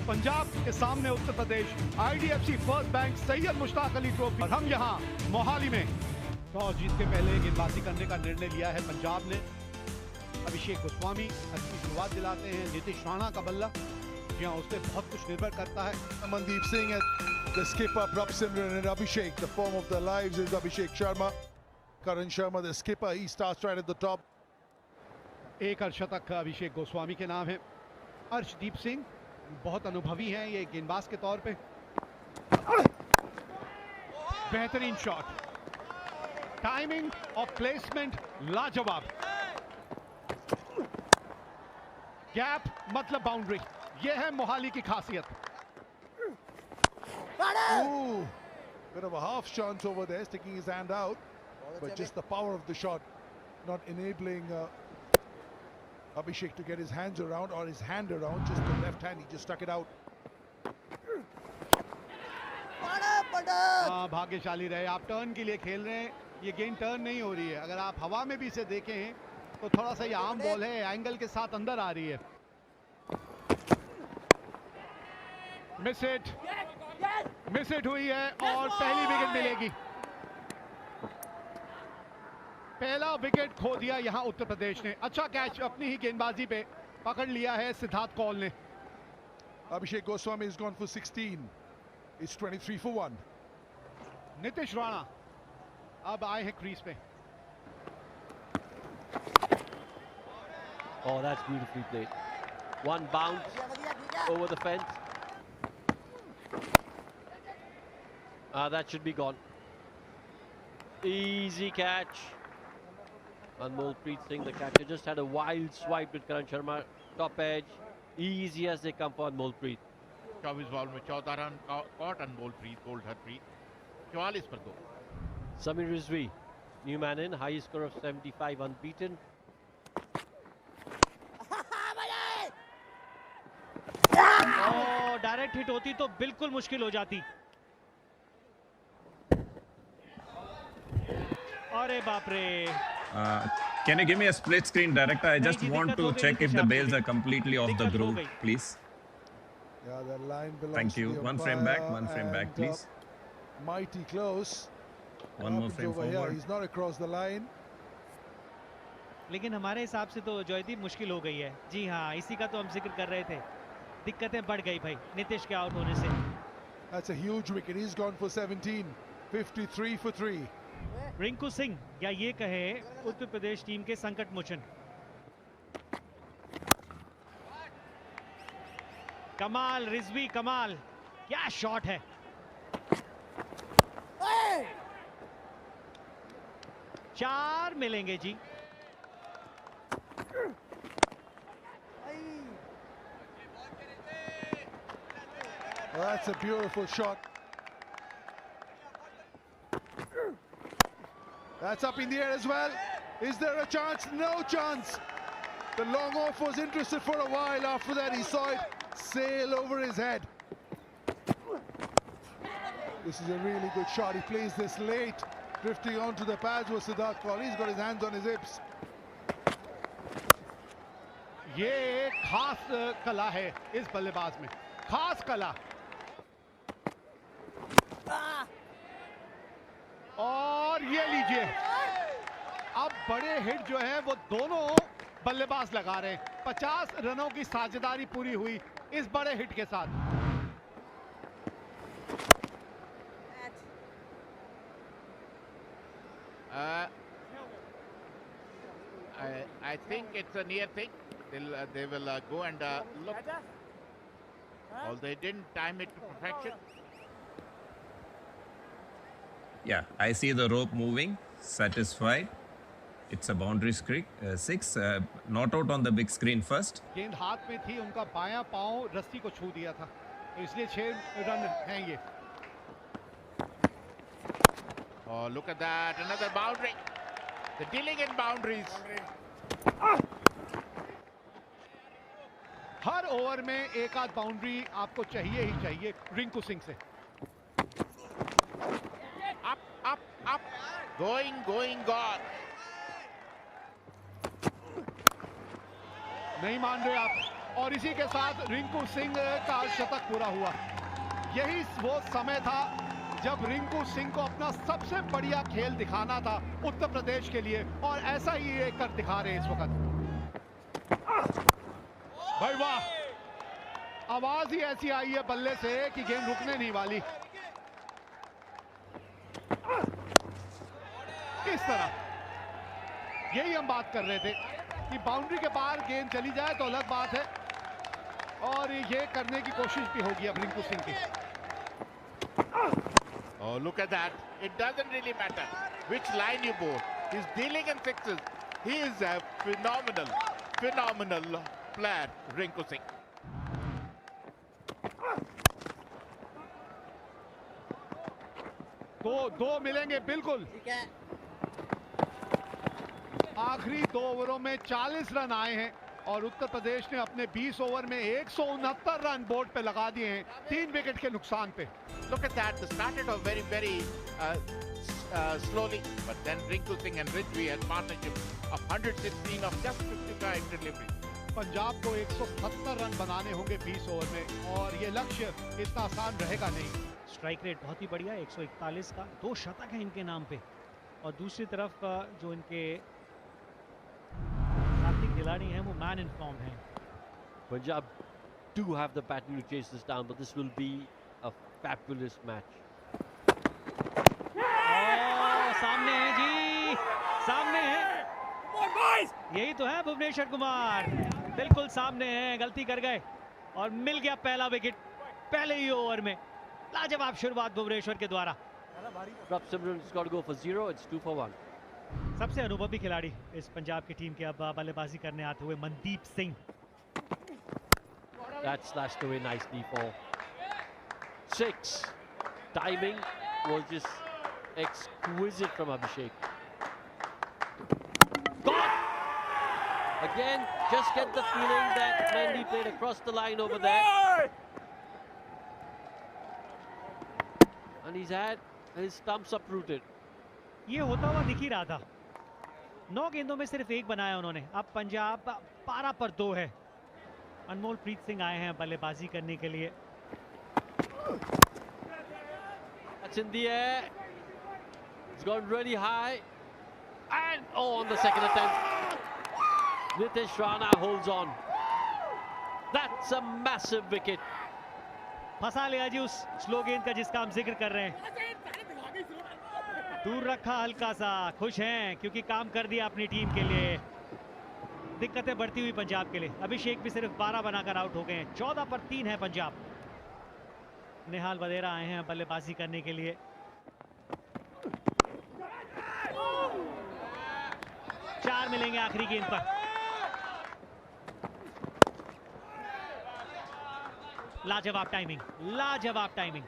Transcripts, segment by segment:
पंजाब के सामने Uttar Pradesh, IDFC first bank Syed Mushtaq Ali trophy. और हम यहाँ मोहाली में टॉस जीत के पहले गेंदबाजी करने का निर्णय लिया है पंजाब ने। अभिषेक गोस्वामी अच्छी शुरुआत दिलाते हैं। नीतीश राणा का बल्ला, जहाँ उससे बहुत कुछ निर्भर करता है। Mandeep Singh, the skipper, Prabh Simran and Abhishek. The form of their lives is Abhishek Sharma. Karan Sharma, the skipper, he starts right at the top. एक अर्धशतक अभिषेक गोस्वामी के नाम है। अर्शदीप सिंह बहुत अनुभवी हैं ये गेंदबाज के तौर पे। बेहतरीन शॉट, टाइमिंग और प्लेसमेंट लाजवाब। गैप मतलब बाउंड्री, ये है मोहाली की खासियत। Ooh, bit of a half chance over there, sticking his hand out, but just the power of the shot not enabling Abhishek to get his hands around, or his hand around, just the left hand, he just stuck it out. भाग्यशाली रहे आप, turn के लिए खेल रहे हैं। ये गेंद टर्न नहीं हो रही है। अगर आप हवा में भी इसे देखें तो थोड़ा सा ये आम बॉल है, एंगल के साथ अंदर आ रही है। मिस हिट हुई है और पहली विकेट मिलेगी। पहला विकेट खो दिया यहां उत्तर प्रदेश ने। अच्छा कैच अपनी ही गेंदबाजी पे पकड़ लिया है सिद्धार्थ कौल ने। Abhishek Goswami has gone for 16. It's 23 for 1. Nitish Rana अब आए हैं क्रीज पे। Oh, that's beautifully played. One bounce over the fence. That should be gone. Easy catch. Anmolpreet Singh, the catcher, just had a wild swipe with Karan Sharma. Top edge. Easy as they come for Anmolpreet. 24 ball में 14 run caught Anmolpreet, bowled Harpreet 44 पर 2। Samir Rizvi, new man in, highest score of 75, unbeaten. Direct hit होती तो बिल्कुल मुश्किल हो जाती। अरे बाप रे। Can you give me a split screen, director? I just want to check if the bails are completely off the groove, please. Yeah, the line belongs Thank you. to the One frame back, umpire, one frame back, and, please. Mighty close. One more Happens frame over here. forward. He's not across the line. लेकिन हमारे हिसाब से तो जयदीप मुश्किल हो गई है। जी हाँ, इसी का तो हम जिक्र कर रहे थे। दिक्कतें बढ़ गई भाई नीतीश के आउट होने से। That's a huge wicket. He's gone for 17. 53 for 3. Rinku Singh, या ये कहे उत्तर प्रदेश टीम के संकट मोचन। कमाल रिजवी, कमाल, क्या शॉट है। चार मिलेंगे जी। Well, that's a beautiful shot. That's up in the air as well. Is there a chance? No chance. The long off was interested for a while. After that, he saw it sail over his head. This is a really good shot. He plays this late, drifting onto the pads with Siddharth Kaul. He's got his hands on his hips. ये एक खास कला है इस बल्लेबाज में, खास कला। और ये लीजिए, अब बड़े हिट जो है वो दोनों बल्लेबाज लगा रहे हैं। 50 रनों की साझेदारी पूरी हुई इस बड़े हिट के साथ। I think it's a near thing. They will go and look. Well, they didn't time it to perfection. Yeah, I see the rope moving. Satisfied. It's a boundary six. Not out on the big screen first. गेंद हाथ में थी, उनका बायां पांव रस्सी को छू दिया था, तो इसलिए 6 रन हैं ये। Oh, look at that! Another boundary. The dealing in boundaries. Her over में एक आध बाउंड्री आपको चाहिए ही चाहिए रिंकू सिंह से। Up. Going, gone. नहीं मान रहे आप। और इसी के साथ रिंकू सिंह का शतक पूरा हुआ। यही वो समय था जब रिंकू सिंह को अपना सबसे बढ़िया खेल दिखाना था उत्तर प्रदेश के लिए, और ऐसा ही ये कर दिखा रहे हैं इस वक्त। भाई वाह, आवाज ही ऐसी आई है बल्ले से कि गेंद रुकने नहीं वाली। इस तरह यही हम बात कर रहे थे कि बाउंड्री के बाहर गेंद चली जाए तो अलग बात है, और ये करने की कोशिश भी होगी अब रिंकू सिंह की। Oh, look at that. It doesn't really matter which line you bowl. He's dealing in sixes. He is a phenomenal player, Rinku Singh. दो मिलेंगे बिल्कुल। आखिरी 2 ओवरों में 40 रन आए हैं और उत्तर प्रदेश ने अपने 20 ओवर में 169 रन बोर्ड पे लगा दिए हैं 3 विकेट के नुकसान पे। Look at that. They started off very slowly, but then Rinku Singh and Ridgway had partnership of 116 of just 55 delivery. Punjab को 170 रन बनाने होंगे 20 ओवर में, और ये लक्ष्य इतना आसान रहेगा नहीं। स्ट्राइक रेट बहुत ही बढ़िया 141 का, 2 शतक है इनके नाम पे। और दूसरी तरफ जो इनके साथी खिलाड़ी हैं वो मैन इन फॉर्म हैं। Punjab do have the batting to chase this down, but this will be a fabulous match. सामने है जी, सामने है, यही तो है भुवनेश्वर कुमार, बिल्कुल सामने है, गलती कर गए और मिल गया पहला विकेट पहले ही ओवर में। लाजवाब शुरुआत भुवनेश्वर के द्वारा। Prabh Simran's got to go for 0. It's 2 for 1. सबसे अनुभवी खिलाड़ी इस पंजाब की टीम के अब बल्लेबाजी करने आते हुए Mandeep Singh. That slashed away nicely for 6. Timing was just exquisite from Abhishek. Gone! Again, just get the feeling that Mendy played across the line over there. And he's had his stumps uprooted. ये होता हुआ दिख ही रहा था। 9 गेंदों में सिर्फ 1 बनाया उन्होंने। अब पंजाब 12 पर 2 है। अनमोल प्रीत सिंह आए हैं बल्लेबाजी करने के लिए। That's in the air. It's gone really high. And on the second attempt, Nitish Rana holds on. That's a massive wicket. फंसा लिया जी उस स्लो गेंद का जिसका हम जिक्र कर रहे हैं। दूर रखा हल्का सा, खुश हैं क्योंकि काम कर दिया अपनी टीम के लिए। दिक्कतें बढ़ती हुई पंजाब के लिए। अभिषेक भी सिर्फ 12 बनाकर आउट हो गए हैं। 14 पर 3 है पंजाब। निहाल वधेरा आए हैं बल्लेबाजी करने के लिए। चार मिलेंगे आखिरी गेंद पर। लाजवाब टाइमिंग, लाजवाब टाइमिंग।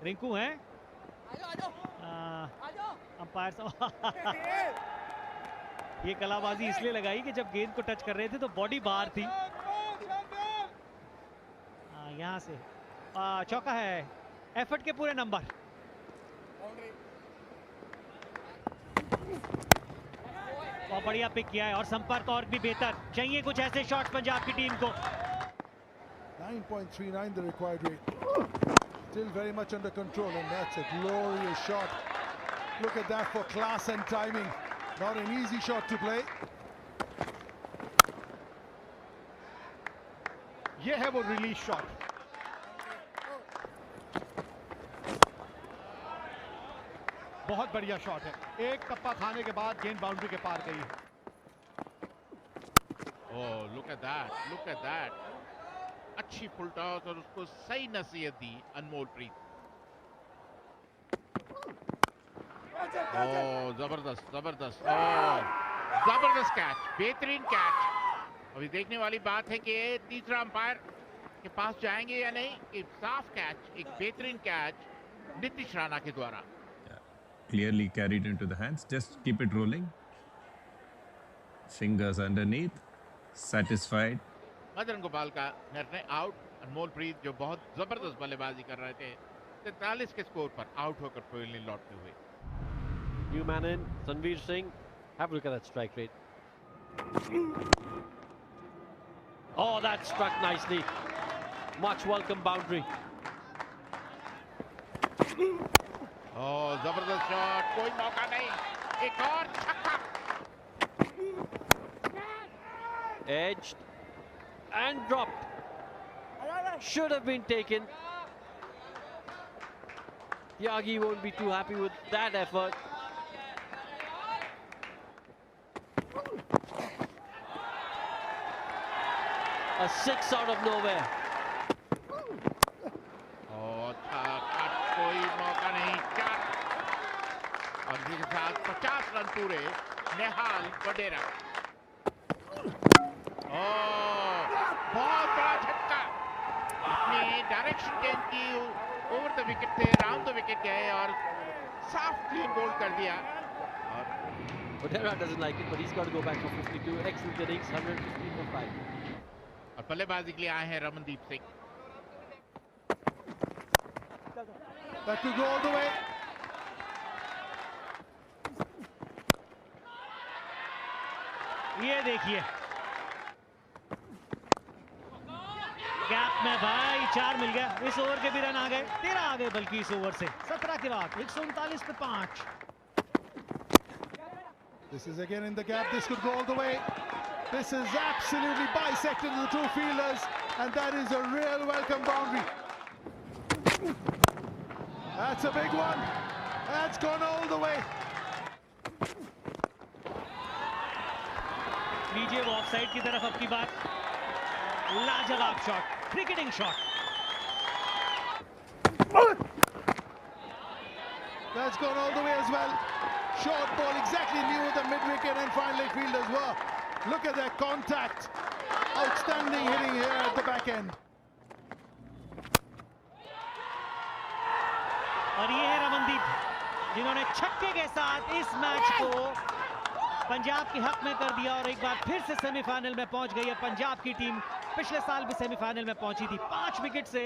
रिंकू हैं अंपायर। ये कलाबाजी इसलिए लगाई कि जब गेंद को टच कर रहे थे तो बॉडी बाहर थी। यहां से चौका है, एफर्ट के पूरे नंबर। बहुत बढ़िया पिक किया है और संपर्क और भी बेहतर। चाहिए कुछ ऐसे शॉट्स पंजाब की टीम को। 9.39 the required rate. Still very much under control, and that's a glorious shot. Look at that for class and timing. Not an easy shot to play. ये है वो रिलीज शॉट। बहुत बढ़िया शॉट है। एक टप्पा खाने के बाद गेंद बाउंड्री के पार गई। Oh, look at that. Look at that. अच्छी फुल टॉस और उसको सही नसीहत दी अनमोल प्रीत। ओह जबरदस्त जबरदस्त, ओह जबरदस्त कैच, बेहतरीन कैच। अभी देखने वाली बात है कि तीसरा अंपायर के पास जाएंगे या नहीं। एक साफ कैच, एक बेहतरीन कैच नीतीश राणा के द्वारा। Clearly carried into the hands. Just keep it rolling. Fingers underneath. Satisfied. Madan Gopal का निर्णय आउट। अनमोल प्रीत जो बहुत जबरदस्त बल्लेबाजी कर रहे थे 43 के स्कोर पर आउट होकर पवेलियन लौटते हुए। New man in, Tanveer Singh. Have a look at that strike rate. Oh, that struck nicely. Much welcome boundary. Oh, जबरदस्त शॉट, कोई मौका नहीं, एक और छक्का. Edged and dropped. Should have been taken. Tyagi won't be too happy with that effort. A 6 out of nowhere. और था cut, कोई मौका नहीं, 4 और इसी के साथ 50 रन पूरे. नेहाल वडेरा. बहुत बड़ा झटका, अपनी डायरेक्शन चेंज की, ओवर द विकेट थे, राउंड द विकेट गए और साफ क्लीन बोल्ड कर दिया. और Vadera doesn't like it, but he's got to go back for 52. Excellent innings, 115 for 5. बल्लेबाजी के लिए आए हैं Ramandeep Singh. That could go all the way. ये देखिए गैप में भाई 4 मिल गया. इस ओवर के भी रन आ गए, 13 आ गए बल्कि इस ओवर से. 17 के बाद 139 पे 5. This is again in the gap. This could go all the way. This is absolutely bisected the two fielders, and that is a real welcome boundary. That's a big one. That's gone all the way. लीजिए वो offside की तरफ अब की बात. लाजवाब shot, cricketing shot. That's gone all the way as well. Short ball exactly knew the mid-wicket and fine leg fielders were. Look at that contact. Outstanding hitting here at the back end. और ये है रमनदीप जिन्होंने छक्के के साथ इस match को पंजाब के हक में कर दिया और एक बार फिर से सेमीफाइनल में पहुंच गई है पंजाब की टीम. पिछले साल भी सेमीफाइनल में पहुंची थी. 5 विकेट से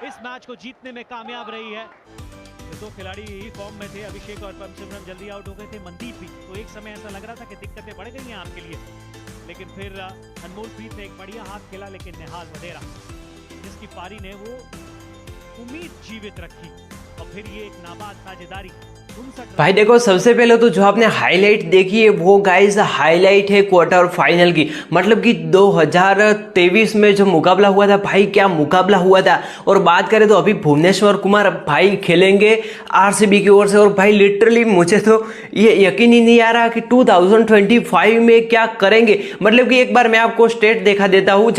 इस मैच को जीतने में कामयाब रही है. दो खिलाड़ी ही फॉर्म में थे, अभिषेक और पंचम जल्दी आउट हो गए थे. मनदीप भी तो एक समय ऐसा लग रहा था कि दिक्कतें बढ़ गई हैं आपके लिए, लेकिन फिर अनमोल प्रीत ने एक बढ़िया हाथ खेला. लेकिन निहाल वडेरा जिसकी पारी ने वो उम्मीद जीवित रखी और फिर ये एक नाबाद साझेदारी. भाई देखो सबसे पहले तो जो आपने हाईलाइट देखी है वो गाइस हाईलाइट है क्वार्टर फाइनल की. मतलब कि 2023 में जो मुकाबला हुआ था भाई, क्या मुकाबला हुआ था. और बात करें तो अभी भुवनेश्वर कुमार भाई खेलेंगे आरसीबी की ओर से. और भाई लिटरली मुझे तो ये यकीन ही नहीं आ रहा कि 2025 में क्या करेंगे. मतलब कि एक बार मैं आपको स्टेट देखा देता हूँ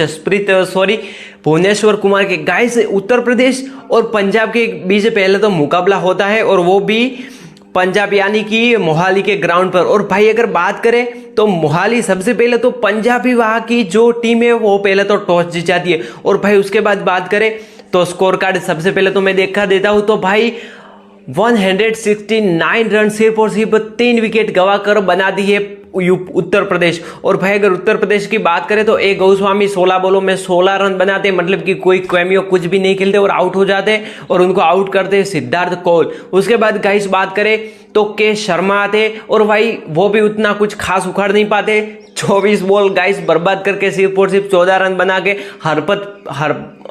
भुवनेश्वर कुमार के. गाइस उत्तर प्रदेश और पंजाब के बीच पहले तो मुकाबला होता है और वो भी पंजाब यानी कि मोहाली के ग्राउंड पर. और भाई अगर बात करें तो मोहाली सबसे पहले तो पंजाबी वहां की जो टीम है वो पहले तो टॉस जीत जाती है. और भाई उसके बाद बात करें तो स्कोर कार्ड सबसे पहले तो मैं देखा देता हूं तो भाई 169 रन सिर्फ और सिर्फ 3 विकेट गंवाकर बना दी है उत्तर प्रदेश. और भाई अगर उत्तर प्रदेश की बात करें तो ए गोस्वामी 16 बॉलों में 16 रन बनाते, मतलब कि कोई कैमियो कुछ भी नहीं खेलते और आउट हो जाते और उनको आउट करते सिद्धार्थ कौल. उसके बाद गाइस बात करें तो के शर्मा आते और भाई वो भी उतना कुछ खास उखाड़ नहीं पाते. 24 बॉल गाइस बर्बाद करके सिर्फ और सिर्फ 14 रन बना के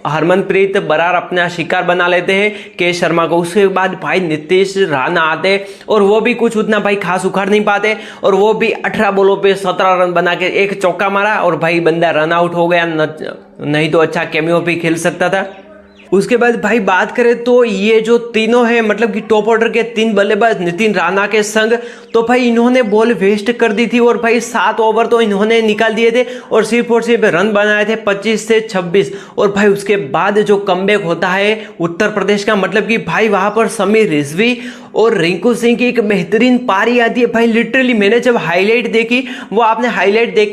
हरमनप्रीत बरार अपना शिकार बना लेते हैं के शर्मा को. उसके बाद भाई नीतीश राणा आते और वो भी कुछ उतना भाई खास उखाड़ नहीं पाते और वो भी 18 बॉलों पे 17 रन बना के एक चौका मारा और भाई बंदा रन आउट हो गया. नहीं तो अच्छा कैमियो भी खेल सकता था. उसके बाद भाई बात करें तो ये जो तीनों हैं मतलब कि टॉप ऑर्डर के 3 बल्लेबाज नितिन राणा के संग, तो भाई इन्होंने बॉल वेस्ट कर दी थी और भाई 7 ओवर तो इन्होंने निकाल दिए थे और सिर्फ रन बनाए थे 25 से 26. और भाई उसके बाद जो कमबैक होता है उत्तर प्रदेश का, मतलब कि भाई वहां पर समीर रिजवी और रिंकू सिंह की एक बेहतरीन पारी आती है. भाई लिटरली मैंने जब हाईलाइट देखी, वो आपने हाईलाइट देख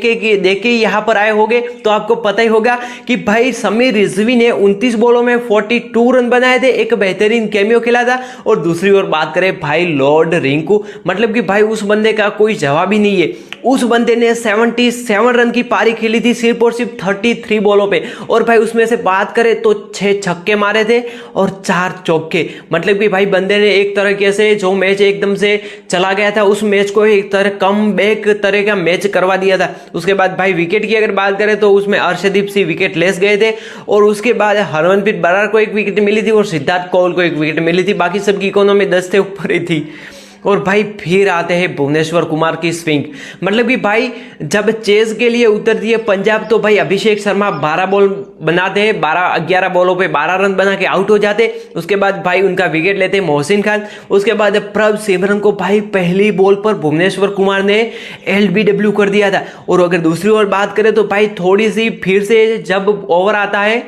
के यहाँ पर आए होंगे तो आपको पता ही होगा कि भाई समीर रिजवी ने 29 बॉलों में 42 रन बनाए थे, एक बेहतरीन कैमियो खेला था. और दूसरी ओर बात करें भाई लॉर्ड रिंकू, मतलब कि भाई उस बंदे का कोई जवाब ही नहीं है। उस बंदे ने 77 रन की पारी खेली थी सिर्फ और सिर्फ 33 बॉलों पे, और भाई उसमें से बात करें तो 6 छक्के मारे थे और 4 चौके। मतलब कि भाई बंदे ने एक तरीके से जो मैच एकदम से चला गया था उस मैच को एक तरह कम बैक तरह का मैच करवा दिया था। उसके बाद भाई विकेट की अगर बात करें तो उसमें अर्शदीप सिंह विकेट लेस गए थे, और उसके बाद हरमनप्रीत बरार को एक विकेट मिली थी और सिद्धार्थ कौल को एक विकेट मिली थी। बाकी सबकी इकोनॉमी 10 से ऊपर ही थी। और भाई फिर आते हैं भुवनेश्वर कुमार की स्विंग। मतलब कि भाई जब चेज के लिए उतरती है पंजाब तो भाई अभिषेक शर्मा 12 बॉल बनाते हैं, 11 बॉलों पे 12 रन बना के आउट हो जाते। उसके बाद भाई उनका विकेट लेते हैं मोहसिन खान। उसके बाद प्रभ सिमरन को भाई पहली बॉल पर भुवनेश्वर कुमार ने LBW कर दिया था। और अगर दूसरी ओर बात करें तो भाई थोड़ी सी फिर से जब ओवर आता है,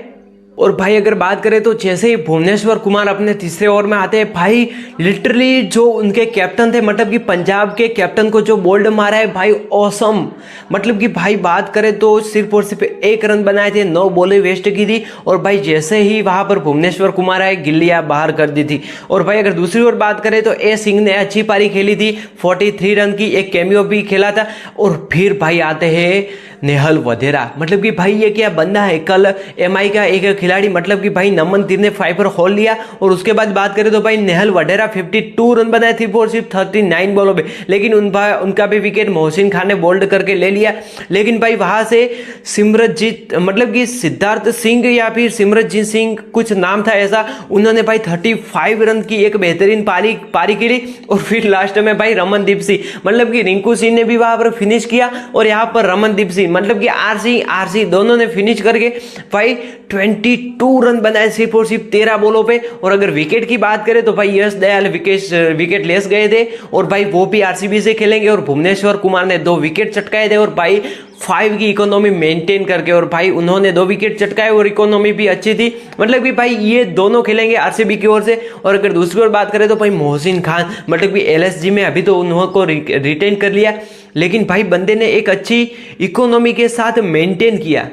और भाई अगर बात करें तो जैसे ही भुवनेश्वर कुमार अपने तीसरे ओवर में आते हैं भाई लिटरली जो उनके कैप्टन थे, मतलब कि पंजाब के कैप्टन को जो बोल्ड मारा है भाई ऑसम। मतलब कि भाई बात करें तो सिर्फ और सिर्फ 1 रन बनाए थे, 9 बॉलें वेस्ट की थी। और भाई जैसे ही वहां पर भुवनेश्वर कुमार आए गिल्लियां बाहर कर दी थी। और भाई अगर दूसरी ओर बात करें तो ए सिंह ने अच्छी पारी खेली थी, 43 रन की, एक कैमियो भी खेला था। और फिर भाई आते हैं नेहल वधेरा। मतलब कि भाई ये क्या बंदा है, कल MI का एक खिलाड़ी मतलब कि भाई नमन तीर ने 5 पर होल लिया। और उसके बाद बात करें तो भाई नेहल वधेरा 52 रन बनाए थे और सिर्फ 39 बॉलों पे, लेकिन उनका भी विकेट मोहसिन खान ने बोल्ड करके ले लिया। लेकिन भाई वहां से सिमरनजीत मतलब कि सिद्धार्थ सिंह या फिर सिमरनजीत सिंह कुछ नाम था ऐसा, उन्होंने भाई 35 रन की एक बेहतरीन पारी खेली। और फिर लास्ट में भाई रमनदीप सिंह मतलब कि रिंकू सिंह ने भी वहां पर फिनिश किया, और यहाँ पर रमनदीप सिंह मतलब कि आरसी दोनों ने फिनिश करके भाई 22 रन बनाए सिर्फ और सिर्फ 13 बॉलों पे। और अगर विकेट की बात करें तो भाई यश दयाल विकेट लेस गए थे, और भाई वो भी RCB से खेलेंगे। और भुवनेश्वर कुमार ने 2 विकेट चटकाए थे और भाई 5 की इकोनॉमी मेंटेन करके, और भाई उन्होंने 2 विकेट चटकाए और इकोनॉमी भी अच्छी थी। मतलब कि भाई ये दोनों खेलेंगे RCB की ओर से। और अगर दूसरी ओर बात करें तो भाई मोहसिन खान मतलब कि LSG में अभी तो उन्होंने रिटेन कर लिया, लेकिन भाई बंदे ने एक अच्छी इकोनॉमी के साथ मेंटेन किया।